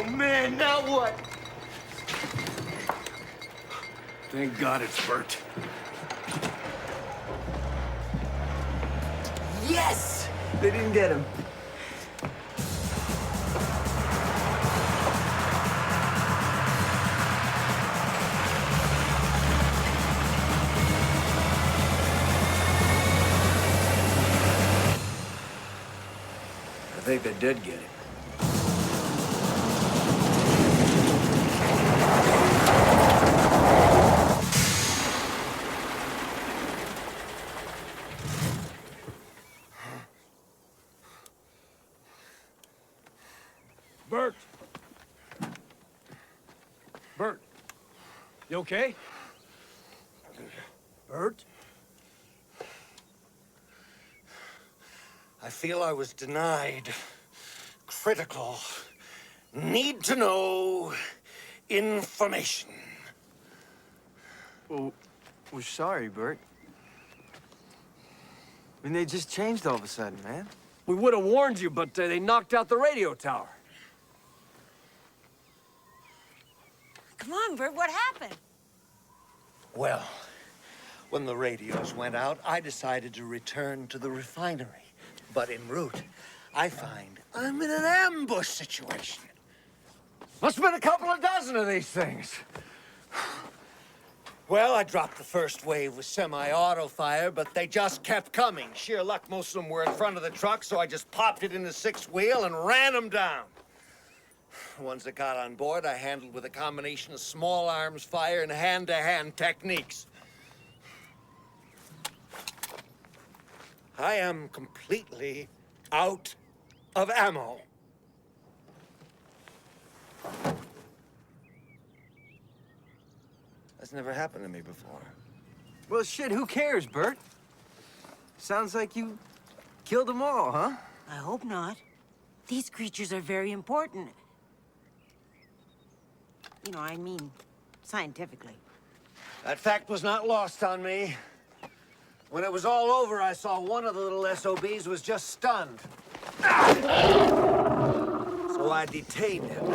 Oh, man, now what? Thank God it's Burt. Yes! They didn't get him. I think they did get him. Burt! Burt! You okay? Burt? I feel I was denied critical, need-to-know information. Well, we're sorry, Burt. I mean, they just changed all of a sudden, man. We would have warned you, but they knocked out the radio tower. Come on, Burt, what happened? Well, when the radios went out, I decided to return to the refinery. But en route, I find I'm in an ambush situation. Must have been a couple of dozen of these things. Well, I dropped the first wave with semi-auto fire, but they just kept coming. Sheer luck, most of them were in front of the truck, so I just popped it in the sixth wheel and ran them down. The ones that got on board, I handled with a combination of small arms fire and hand-to-hand techniques. I am completely out of ammo. That's never happened to me before. Well, shit, who cares, Burt? Sounds like you killed them all, huh? I hope not. These creatures are very important. You know, I mean, scientifically. That fact was not lost on me. When it was all over, I saw one of the little SOBs was just stunned. So I detained him.